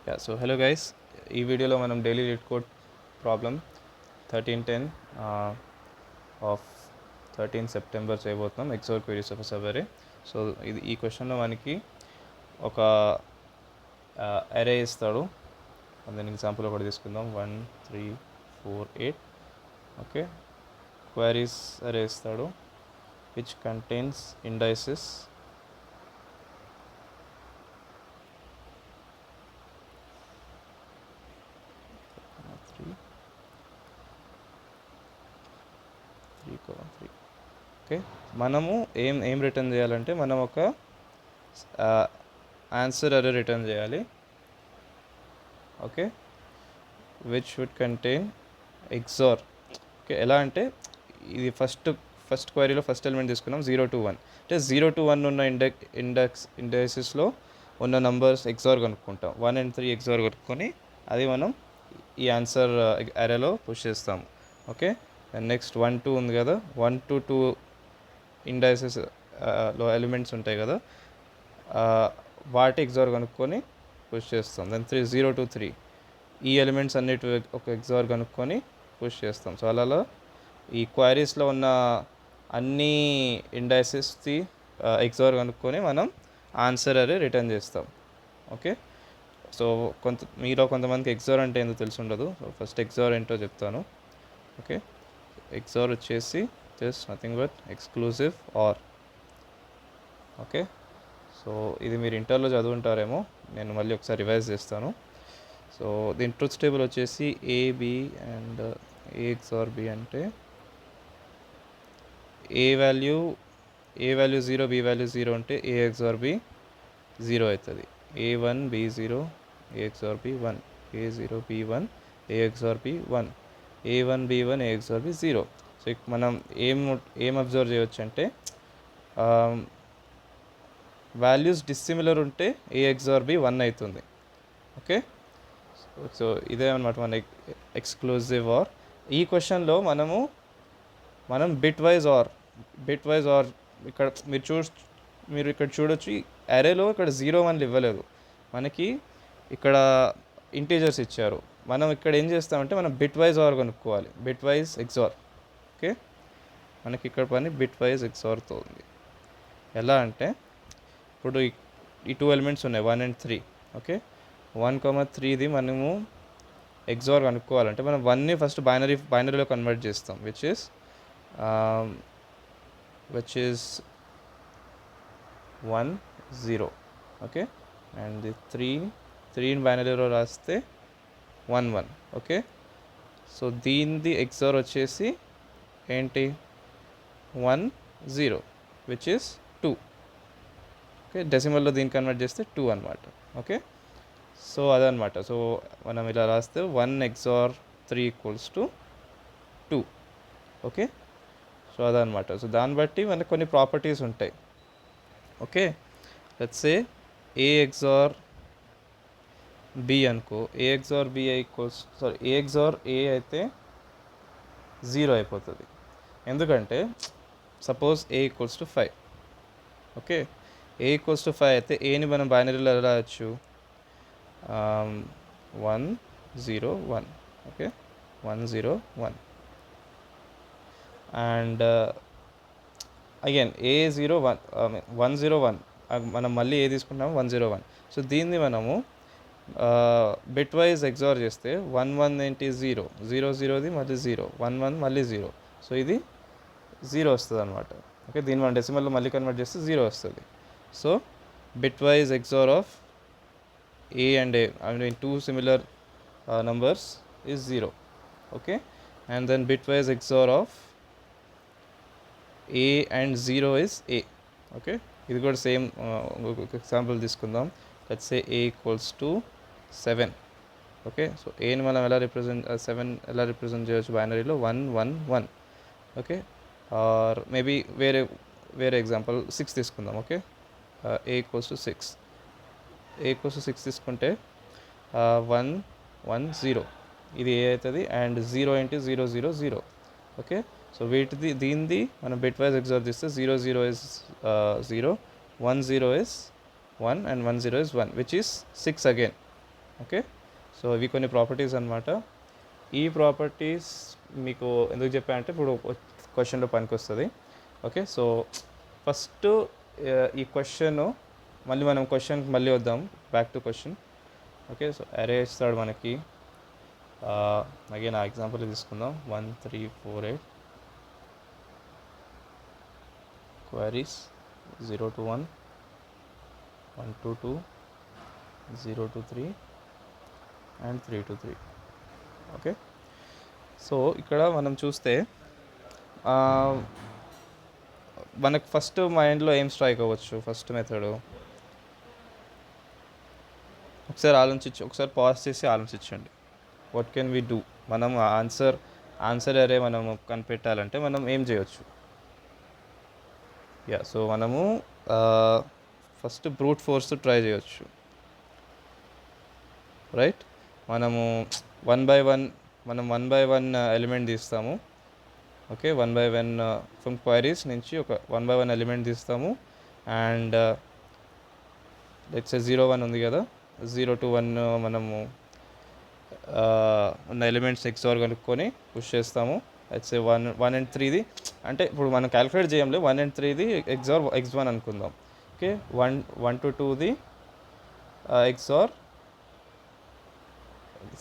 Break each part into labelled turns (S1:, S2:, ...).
S1: So hello guys, ఈ వీడియోలో మనం daily lead code problem 1310 of 13 September చేయబోతున్నాం. ఎక్సోర్ క్వరీస్ ఆఫ్ సర్వరే. సో ఈ క్వశ్చన్లో మనకి ఒక అరే ఇస్తాడు. దాని ఎగ్జాంపుల్ ఒకటి తీసుకుందాం. 1 3 4 8. ఓకే, క్వరీస్ అరే ఇస్తాడు విచ్ కంటైన్స్ ఇండైసెస్ 3 ఓకే, మనము ఏం రిటర్న్ చేయాలంటే మనం ఒక ఆన్సర్ అరే రిటర్న్ చేయాలి. Okay, which should contain XOR. Okay, ఎలా అంటే ఇది ఫస్ట్ క్వైరీలో ఫస్ట్ ఎలిమెంట్ తీసుకున్నాం 0 to 1. అంటే 0 to 1 ఉన్న ఇండెక్సెస్లో ఉన్న నంబర్స్ ఎక్సార్ కనుక్కుంటాం. 1 and 3 ఎక్సార్ కనుక్కొని అది మనం ఈ ఆన్సర్ అరేలో పుష్ చేస్తాము. ఓకే, నెక్స్ట్ 1 2 ఉంది కదా, 1 to 2 ఇండైసెస్ లో ఎలిమెంట్స్ ఉంటాయి కదా, వాటి ఎక్సార్ కనుక్కొని పుష్ చేస్తాం. దెన్ 0 to 3 ఈ ఎలిమెంట్స్ అన్నిటి ఒక ఎక్సార్ కనుక్కొని పుష్ చేస్తాం. సో అలా ఈ క్వైరీస్లో ఉన్న అన్ని ఇండైసెస్ది ఎక్సార్ కనుక్కొని మనం ఆన్సర్ అరే రిటర్న్ చేస్తాం. ఓకే, సో మీలో కొంతమందికి ఎక్సార్ అంటే ఏందో తెలిసి ఉండదు. సో ఫస్ట్ ఎక్సార్ ఏంటో చెప్తాను. ఓకే, ఎక్సార్ వచ్చేసి just nothing but exclusive are. Okay, so ఇది మీరు ఇంటర్లో చదువుంటారేమో, నేను మళ్ళీ ఒకసారి రివైజ్ చేస్తాను. సో దీని ట్రూత్ టేబుల్ వచ్చేసి A B and A XOR B అంటే ఏ వాల్యూ 0, బి వాల్యూ 0 అంటే ఏ ఎక్సార్ బి 0 అవుతుంది. A1 B0 A XOR B 1, A0 B1 A XOR B 1, A1 B1 A XOR B 0. So మనం ఏం observe చేయవచ్చు అంటే values dissimilar ఉంటే ఏ XOR B 1 అవుతుంది. Okay, so ఇదే అనమాట మన ఎక్స్క్లూజివ్ ఆర్. ఈ క్వశ్చన్లో మనం బిట్ వైజ్ ఆర్ ఇక్కడ మీరు ఇక్కడ చూడొచ్చు. అరేలో ఇక్కడ 0 1 ఇవ్వలేదు మనకి, ఇక్కడ ఇంటీజర్స్ ఇచ్చారు. మనం ఇక్కడ ఏం చేస్తామంటే మనం బిట్ వైజ్ ఆర్ కనుక్కోవాలి, బిట్ వైజ్ ఎక్సార్. ఓకే, మనకి ఇక్కడ పని బిట్ వైజ్ ఎక్సార్తో ఉంది. ఎలా అంటే ఇప్పుడు ఈ 2 ఎలిమెంట్స్ ఉన్నాయి 1 and 3. ఓకే, 1, 3ది మనము ఎక్సార్ కనుక్కోవాలంటే మనం 1ని ఫస్ట్ బైనరీలో కన్వర్ట్ చేస్తాం, విచ్ ఈస్ 1 0. ఓకే, అండ్ 3 బైనరీలో రాస్తే 1 1. ఓకే, సో దీనిది ఎక్సార్ వచ్చేసి ఏంటి 1 0 విచ్ ఈస్ 2. ఓకే, డెసిమల్లో దీన్ని కన్వర్ట్ చేస్తే 2 అనమాట. ఓకే, సో అదనమాట. సో మనం ఇలా రాస్తే 1 XOR 3 = 2. ఓకే, సో అదనమాట. సో దాన్ని బట్టి మనకు కొన్ని ప్రాపర్టీస్ ఉంటాయి. Okay, let's say A XOR B అనుకో, ఏ XOR B A XOR A అయితే 0 అయిపోతుంది. ఎందుకంటే సపోజ్ A = 5. ఓకే, A = 5 అయితే ఏని మనం బైనరీలో ఎలా రాయొచ్చు, 1 0 1. ఓకే, 1 0 1 అండ్ అగైన్ A0 1 0 1 మనం మళ్ళీ ఏ తీసుకుంటాము 1 0 1. సో దీన్ని మనము బిట్ వైజ్ ఎక్సార్ చేస్తే 1 1 ఏంటి 0 0 0ది మళ్ళీ 0 1 1 మళ్ళీ 0. సో ఇది 0 వస్తుంది అనమాట. ఓకే, దీన్ని మనం డెసిమల్లో మళ్ళీ కన్వర్ట్ చేస్తే 0 వస్తుంది. So bit wise XOR of A and A, I mean 2 similar numbers is 0. Okay, and then bitwise XOR of A and 0 is A. Okay, ఇది కూడా సేమ్ ఎగ్జాంపుల్ తీసుకుందాం. Let's say A = 7. Okay, so ఏని మనం ఎలా represent 7 ఎలా represent చేయవచ్చు బైనరీలో 1 1 1. Okay, or maybe వేరే example 6 తీసుకుందాం. Okay, A = 6. A = 6 తీసుకుంటే 1 1 0 ఇది ఏ అవుతుంది, అండ్ 0 ఏంటి 0 0 0. ఓకే, సో దీనిది మనం బిట్ వైజ్ ఎగ్జార్ చేస్తే 0 0 is 0, 1 0 is 1 and 1 0 is 1 which is 6 again. Okay, so ఇవి కొన్ని ప్రాపర్టీస్ అనమాట. ఈ ప్రాపర్టీస్ మీకు ఎందుకు చెప్పానంటే ఇప్పుడు క్వశ్చన్లో పనికి వస్తుంది. ఓకే, సో ఫస్ట్ ఈ క్వశ్చన్ మనం క్వశ్చన్కి మళ్ళీ వద్దాం, back to question. Okay, so అరే ఇస్తాడు మనకి. అగైన్ ఆ ఎగ్జాంపుల్ తీసుకుందాం. 1 3 4 8 queries 0 to 1, 1 to 2, 0 to 3 and 3 to 3. Okay, so ఇక్కడ మనం చూస్తే మనకు ఫస్ట్ మైండ్లో ఏం స్ట్రైక్ అవ్వచ్చు? ఫస్ట్ మెథడ్ ఒకసారి పాజ్ చేసి ఆలోచించండి. What can we do? మనం ఆన్సర్ అరే మనము కనిపెట్టాలంటే మనం ఏం చేయొచ్చు? సో మనము ఫస్ట్ బ్రూట్ ఫోర్స్ ట్రై చేయొచ్చు, రైట్? మనము వన్ బై వన్ ఎలిమెంట్ తీస్తాము. ఓకే, 1 by 1 ఫ్రమ్ క్వైరీస్ నుంచి ఒక 1 by 1 ఎలిమెంట్ తీస్తాము. అండ్ లెట్స్ సే 0 1 ఉంది కదా, 0 to 1 మనము ఉన్న ఎలిమెంట్స్ XOR కనుక్కొని పుష్ చేస్తాము. లెట్స్ సే 1 and 3ది అంటే ఇప్పుడు మనం క్యాలిక్యులేట్ చేయంలే, 1 and 3ది XOR X1 అనుకుందాం. Okay, 1 to 2ది XOR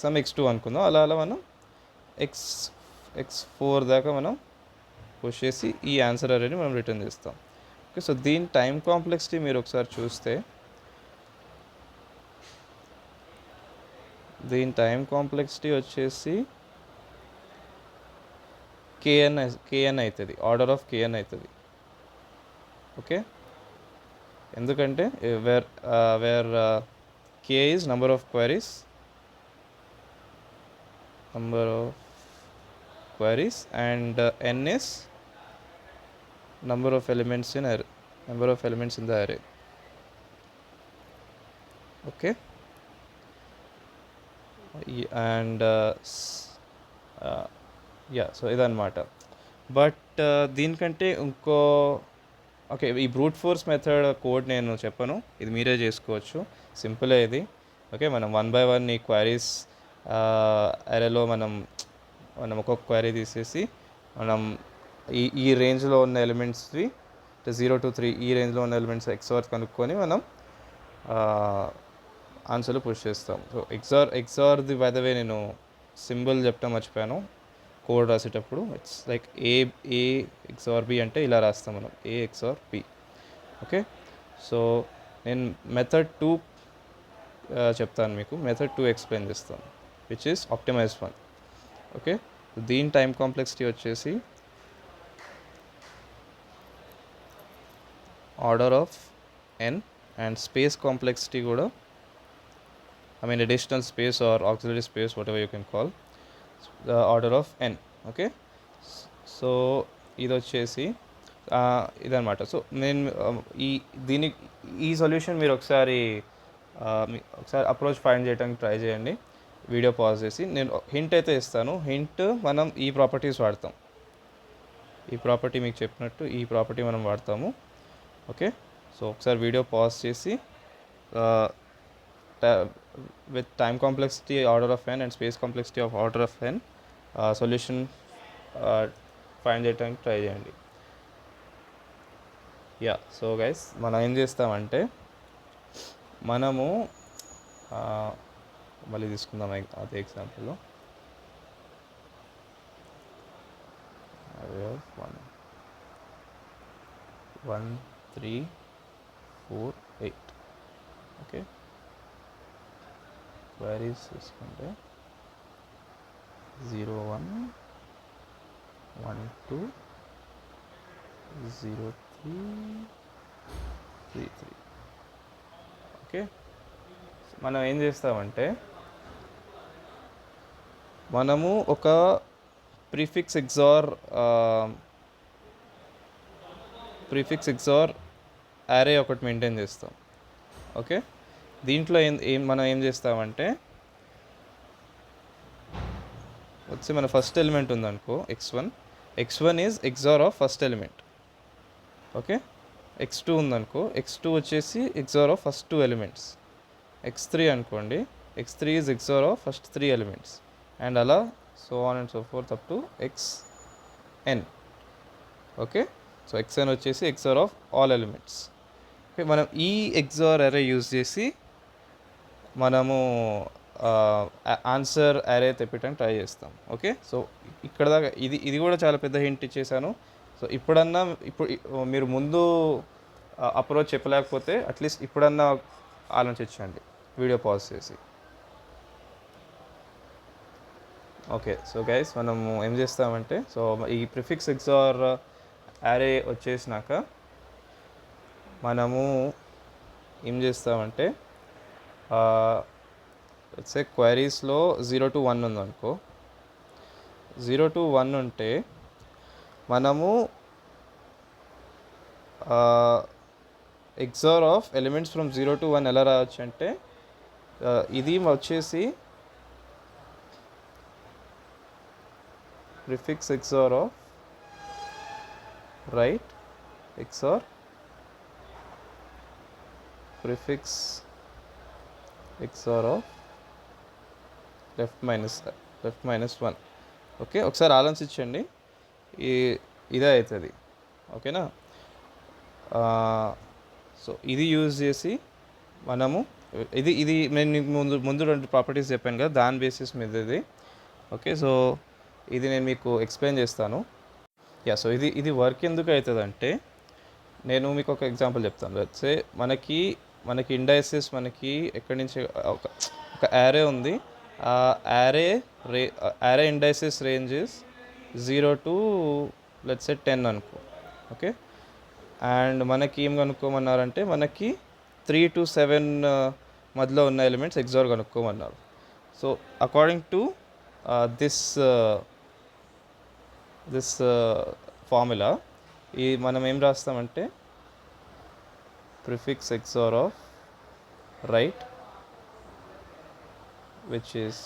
S1: some X2 అనుకుందాం. అలా మనం X4 దాకా మనం పుష్ చేసి ఈ ఆన్సర్ అరేని మనం రిటర్న్ చేస్తాం. ఓకే, సో దీని టైం కాంప్లెక్సిటీ మీరు ఒకసారి చూస్తే, దీని టైం కాంప్లెక్సిటీ వచ్చేసి kn అవుతుంది, ఆర్డర్ ఆఫ్ kn అవుతుంది. ఓకే, ఎందుకంటే where k is number of queries and n is number of elements in the array. Okay, and so ఇదన్నమాట. బట్ దీనికంటే ఇంకో ఈ బ్రూట్ ఫోర్స్ మెథడ్ కోడ్ నేను చెప్పను, ఇది మీరే చేసుకోవచ్చు, సింపులే ఇది. ఓకే, మనం 1 by 1 ఈ క్వైరీస్ అరేలో మనం ఒక్కొక్క క్వైరీ తీసేసి మనం ఈ రేంజ్లో ఉన్న ఎలిమెంట్స్వి 0 to 3 ఈ రేంజ్లో ఉన్న ఎలిమెంట్స్ XOR కనుక్కొని మనం ఆన్సర్లు పుష్ చేస్తాం. సో ఎక్సార్ది బై ద వే నేను సింబల్ చెప్పడం మర్చిపోయాను కోడ్ రాసేటప్పుడు. It's like A XOR B అంటే ఇలా రాస్తాం మనం, A XOR B. Okay, so నేను మెథడ్ 2 చెప్తాను మీకు, మెథడ్ 2 ఎక్స్ప్లెయిన్ చేస్తాను, which is optimised one. Okay, దీని టైం కాంప్లెక్సిటీ వచ్చేసి order of n and space complexity కూడా, additional space or auxiliary space, whatever you can call, the order of n. Okay, so ఇది వచ్చేసి ఇదన్నమాట. So నేను ఈ solution మీరు ఒకసారి అప్రోచ్ ఫైండ్ చేయడానికి ట్రై చేయండి, వీడియో పాజ్ చేసి. నేను హింట్ అయితే ఇస్తాను. హింట్, మనం ఈ ప్రాపర్టీస్ వాడతాం, ఈ ప్రాపర్టీ మీకు చెప్పినట్టు ఈ ప్రాపర్టీ మనం వాడతాము. ఓకే, సో ఒకసారి వీడియో పాజ్ చేసి with time complexity order of n and space complexity of order of n solution find చేయడానికి ట్రై చేయండి. సో గైస్, మనం ఏం చేస్తామంటే మనము మళ్ళీ తీసుకుందాం అదే ఎగ్జాంపుల్లో. 1 3 4 8. ఓకే, క్వైరీస్ తీసుకుంటే 0 1 1 2 0 3 3 3. ఓకే, మనం ఏం చేస్తామంటే మనము ఒక ప్రీఫిక్స్ ఎగ్జార్ అరే ఒకటి మెయింటైన్ చేస్తాం. ఓకే, దీంట్లో మనం ఏం చేస్తామంటే వచ్చి మన ఫస్ట్ ఎలిమెంట్ ఉందనుకో x1 is XOR of first element. Okay, x2 ఉందనుకో, x2 వచ్చేసి XOR of first 2 elements. x3 అనుకోండి, x3 is XOR of first 3 elements, and అలా so on and so forth up to xn. Okay, so xn వచ్చేసి XOR of all elements. Okay, మనం ఈ XOR అరే use చేసి మనము answer అరే తెప్పడానికి try చేస్తాం. ఓకే, సో ఇక్కడ దాకా ఇది కూడా చాలా పెద్ద హింట్ ఇచ్చేసాను. సో ఇప్పుడన్నా మీరు ముందు అప్రోచ్ చెప్పలేకపోతే అట్లీస్ట్ ఇప్పుడన్నా ఆలోచించండి వీడియో పాజ్ చేసి. ఓకే, సో గైస్ మనము ఏం చేస్తామంటే, సో ఈ ప్రిఫిక్స్ XOR అరే వచ్చేసినాక మనము ఏం చేస్తామంటే, సే క్వైరీస్లో 0 to 1 ఉందనుకో, 0 to 1 ఉంటే మనము XOR of elements from 0 to 1 ఎలా రావచ్చు అంటే, ఇది వచ్చేసి prefix XOR of right XOR prefix XOR of left minus 1. Okay, ఒకసారి ఆలోచించండి, ఇదే అవుతుంది. ఓకేనా, సో ఇది యూజ్ చేసి మనము ఇది నేను ముందు 2 ప్రాపర్టీస్ చెప్పాను కదా, దాని బేసిస్ మీద ఇది. ఓకే, సో ఇది నేను మీకు ఎక్స్ప్లెయిన్ చేస్తాను. సో ఇది వర్క్ ఎందుకు అవుతుంది అంటే, నేను మీకు ఒక ఎగ్జాంపుల్ చెప్తాను. లెట్సే మనకి ఇండైసెస్ మనకి ఎక్కడి నుంచి ఒక యారే ఉంది. ఆ యారే ఇండైసెస్ రేంజెస్ 0 to లెట్సే 10 అనుకో. ఓకే, అండ్ మనకి ఏం కనుక్కోమన్నారంటే, మనకి 3 to 7 మధ్యలో ఉన్న ఎలిమెంట్స్ XOR కనుక్కోమన్నారు. So according to this formula మనం ఏం రాస్తామంటే, prefix XOR of right which is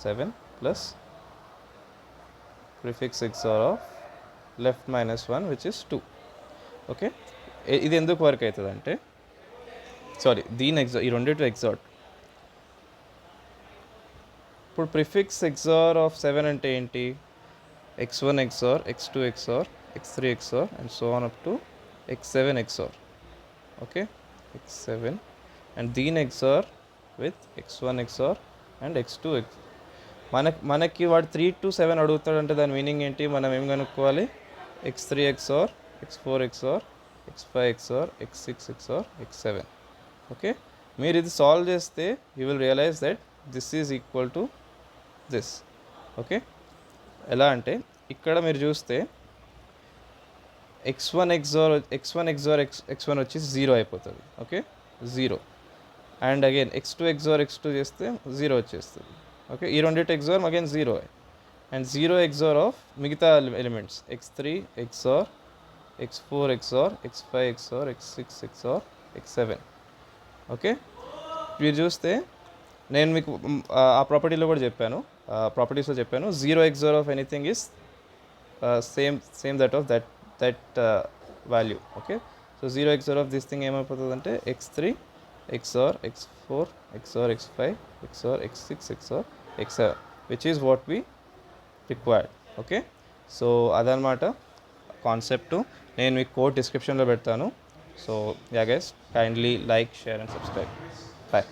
S1: 7 plus prefix XOR of left minus 1 which is 2. Okay, ఇది ఎందుకు వర్క్ అవుతుంది అంటే, ఈ రెండిటి XOR. ఇప్పుడు ప్రిఫిక్స్ XOR ఆఫ్ 7 అంటే ఏంటి, x1 XOR x2 XOR x3 XOR and so on up to x7 XOR. Okay, x7 and దీని XOR with x1 XOR and x2 XOR. మనకి వాడు 3 to 7 అడుగుతాడంటే దాని మీనింగ్ ఏంటి, మనం ఏం కనుక్కోవాలి, x3 XOR x4 XOR x5 XOR x6 XOR x7. Okay, మీరు ఇది సాల్వ్ చేస్తే you will realise that this is equal to this. Okay, ఎలా అంటే ఇక్కడ మీరు చూస్తే x1 XOR x1 వచ్చి 0 అయిపోతుంది. Okay, 0 and again x2 XOR x2 చేస్తే 0 వచ్చేస్తుంది. ఓకే, ఈ రెండింటి XOR again 0 and 0 XOR of మిగతా elements x3 XOR x4 XOR x5 XOR x6 XOR x7. Okay, మీరు చూస్తే నేను మీకు ఆ ప్రాపర్టీలో కూడా చెప్పాను, ప్రాపర్టీస్లో చెప్పాను, 0 XOR of anything is same that of that value. Okay, so 0 XOR of this thing ఏమైపోతుంది అంటే x3 XOR x4 XOR x5 XOR x6 XOR x7 which is what we required. Okay, so అదనమాట concept. నేను మీకు code డిస్క్రిప్షన్లో పెడతాను. So yeah guys, kindly like, share and subscribe. Bye.